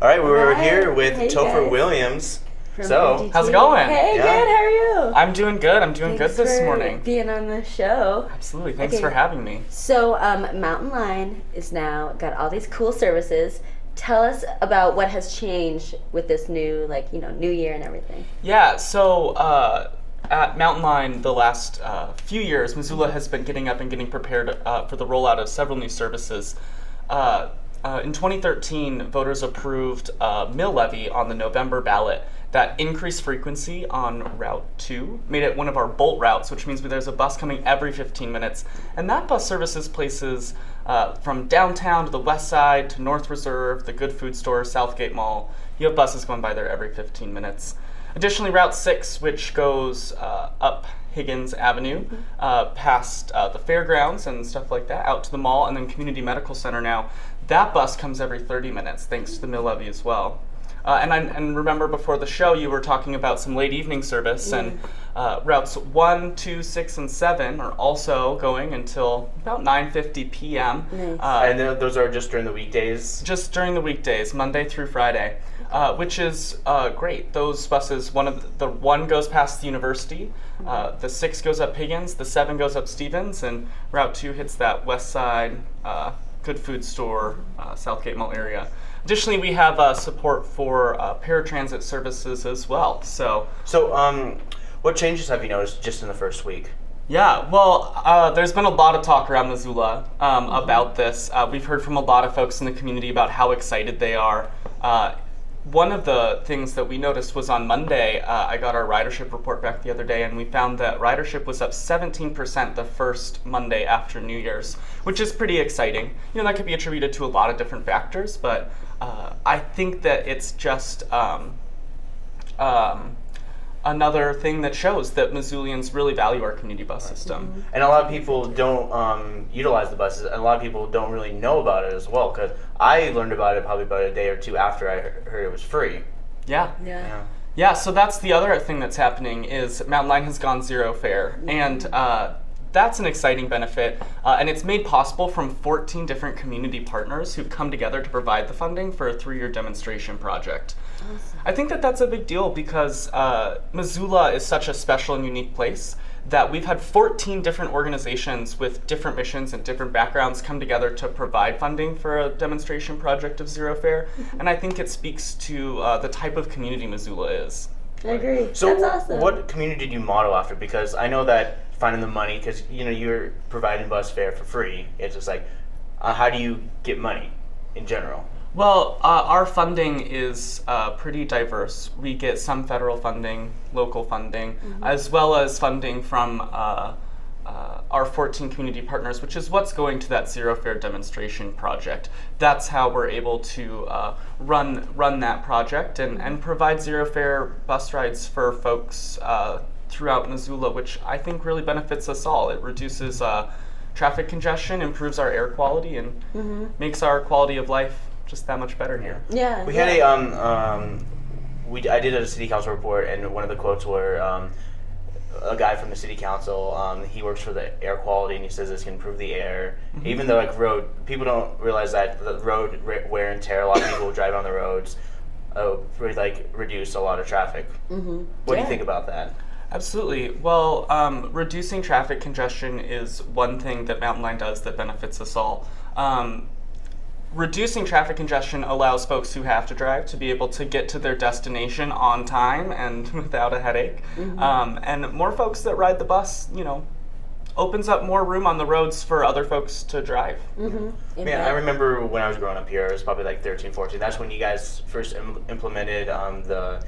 All right, we're Hi. here with Hey, Topher guys. Williams. From So, MDT. how's it going? Hey, Yeah. good. How are you? I'm doing good. I'm doing Thanks good this for morning. being on the show. Absolutely. Thanks Okay. for having me. So, Mountain Line is now got all these cool services. Tell us about what has changed with this new, new year and everything. Yeah, so at Mountain Line the last few years, Missoula has been getting up and getting prepared for the rollout of several new services. In 2013, voters approved a mill levy on the November ballot that increased frequency on Route 2, made it one of our Bolt routes, which means there's a bus coming every 15 minutes. And that bus services places from downtown to the west side to North Reserve, the Good Food Store, Southgate Mall. You have buses going by there every 15 minutes. Additionally, Route 6, which goes up Higgins Avenue, past the fairgrounds and stuff like that, out to the mall, and then Community Medical Center now. That bus comes every 30 minutes, thanks to the mill levy as well. And remember before the show, you were talking about some late evening service, and routes 1, 2, 6, and 7 are also going until about 9:50 p.m. Nice. and those are just during the weekdays? Just during the weekdays, Monday through Friday, which is great. Those buses, one goes past the university, the 6 goes up Higgins, the 7 goes up Stevens, and Route 2 hits that west side Good Food Store, Southgate Mall area. Additionally, we have support for paratransit services as well. So, what changes have you noticed just in the first week? yeah, well, there's been a lot of talk around Missoula about this. We've heard from a lot of folks in the community about how excited they are. One of the things that we noticed was on Monday, I got our ridership report back the other day, and we found that ridership was up 17% the first Monday after New Year's, which is pretty exciting. You know, that could be attributed to a lot of different factors, but I think that it's just another thing that shows that Missoulians really value our community bus system. And a lot of people don't utilize the buses, and a lot of people don't really know about it as well, because I learned about it probably about a day or two after I heard it was free. Yeah. Yeah. Yeah, so that's the other thing that's happening is Mountain Line has gone zero fare, and that's an exciting benefit, and it's made possible from 14 different community partners who've come together to provide the funding for a 3-year demonstration project. Awesome. I think that that's a big deal because Missoula is such a special and unique place that we've had 14 different organizations with different missions and different backgrounds come together to provide funding for a demonstration project of zero fare, and I think it speaks to the type of community Missoula is. I agree. So, That's awesome. what community did you model after? Because I know that finding the money, because you're providing bus fare for free. It's just like, how do you get money in general? Well, our funding is pretty diverse. We get some federal funding, local funding, as well as funding from our 14 community partners, which is what's going to that zero fare demonstration project. That's how we're able to run that project and provide zero fare bus rides for folks throughout Missoula, which I think really benefits us all. It reduces traffic congestion, improves our air quality, and makes our quality of life just that much better here. Yeah. We yeah. had I did a city council report, and one of the quotes were a guy from the city council. He works for the air quality, and he says this can improve the air. Even though people don't realize that the road wear and tear. A lot of people drive on the roads. Reduce a lot of traffic. What do you think about that? Absolutely. Well, reducing traffic congestion is one thing that Mountain Line does that benefits us all. Reducing traffic congestion allows folks who have to drive to be able to get to their destination on time and without a headache. And more folks that ride the bus, opens up more room on the roads for other folks to drive. Yeah, I remember when I was growing up here, it was probably like 13, 14. That's when you guys first implemented the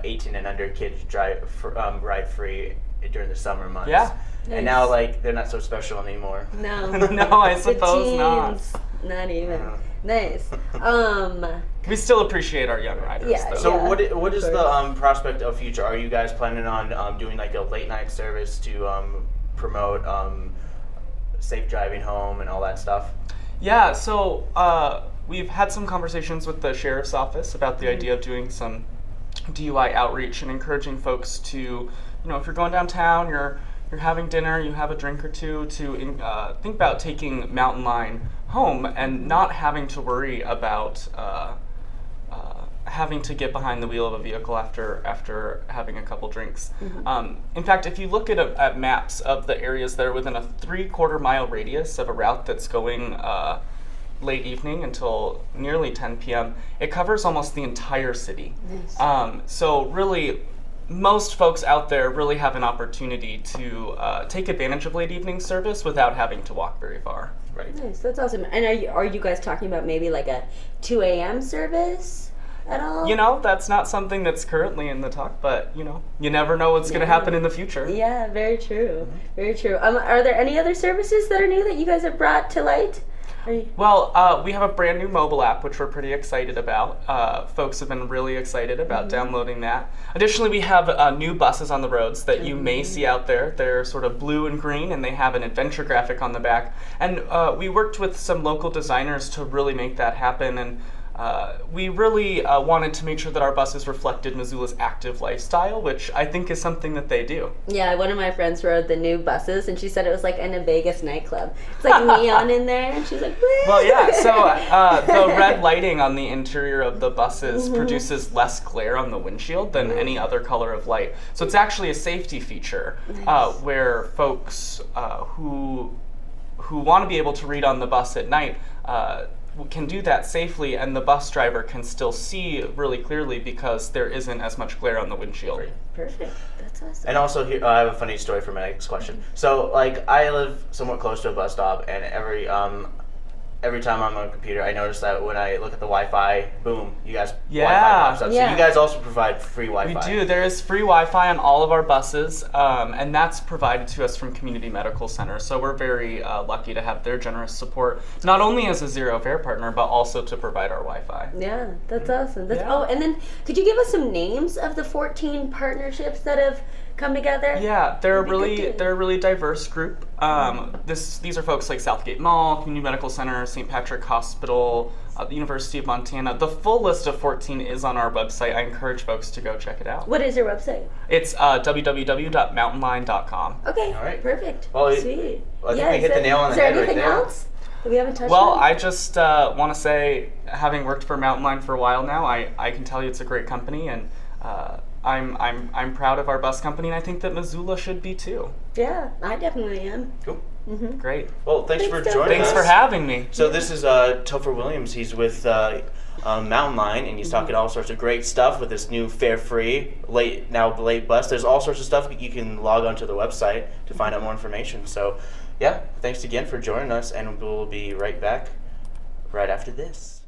18 and under kids ride free during the summer months. Yeah. And now they're not so special anymore. No. No, I suppose the not. teens, not even. Nice. We still appreciate our young riders, Yeah, though. So yeah. what is the prospect of future? Are you guys planning on doing like a late night service to promote safe driving home and all that stuff? Yeah, so we've had some conversations with the sheriff's office about the idea of doing some DUI outreach and encouraging folks to, if you're going downtown, you're having dinner, you have a drink or two, to think about taking Mountain Line home and not having to worry about having to get behind the wheel of a vehicle after having a couple drinks. In fact, if you look at maps of the areas that are within a 3/4 mile radius of a route that's going late evening until nearly 10 p.m., it covers almost the entire city. Nice. So really, most folks out there really have an opportunity to take advantage of late evening service without having to walk very far. Right. Nice, that's awesome. And are you guys talking about maybe like a 2 a.m. service at all? You know, that's not something that's currently in the talk, but you know, you never know what's going to happen in the future. Yeah, very true. Very true. Are there any other services that are new that you guys have brought to light? Well, we have a brand new mobile app, which we're pretty excited about. Folks have been really excited about downloading that. Additionally, we have new buses on the roads that you may see out there. They're sort of blue and green, and they have an adventure graphic on the back. And we worked with some local designers to really make that happen. And we really wanted to make sure that our buses reflected Missoula's active lifestyle, which I think is something that they do. Yeah, one of my friends rode the new buses, and she said it was like in a Vegas nightclub. It's like neon in there, and she's like, woo! Well, yeah, so the red lighting on the interior of the buses produces less glare on the windshield than any other color of light. So it's actually a safety feature where folks who want to be able to read on the bus at night can do that safely, and the bus driver can still see really clearly because there isn't as much glare on the windshield. Perfect. That's awesome. And also, here, I have a funny story for my next question. So, like, I live somewhat close to a bus stop, and every time I'm on a computer, I notice that when I look at the Wi-Fi, boom, you guys Wi-Fi pops up. So you guys also provide free Wi-Fi. We do. There is free Wi-Fi on all of our buses, and that's provided to us from Community Medical Center. So we're very lucky to have their generous support, not only as a zero fare partner, but also to provide our Wi-Fi. Yeah, that's awesome. Oh, and then could you give us some names of the 14 partnerships that have come together? Yeah, they're a really diverse group. These are folks like Southgate Mall, Community Medical Center, St. Patrick Hospital, the University of Montana. The full list of 14 is on our website. I encourage folks to go check it out. What is your website? It's www.mountainline.com. Okay, all right. Perfect. Well, Sweet. I think we hit the nail on the head right there. Is there anything else that we haven't touched Well, on? I just want to say, having worked for Mountain Line for a while now, I can tell you it's a great company, and I'm proud of our bus company, and I think that Missoula should be too. Yeah, I definitely am. Cool. Great. Well, thanks for joining us. Thanks for having me. So this is Topher Williams. He's with Mountain Line, and he's talking all sorts of great stuff with this new fare-free late bus. There's all sorts of stuff you can log onto the website to find out more information. So, yeah, thanks again for joining us, and we'll be right back right after this.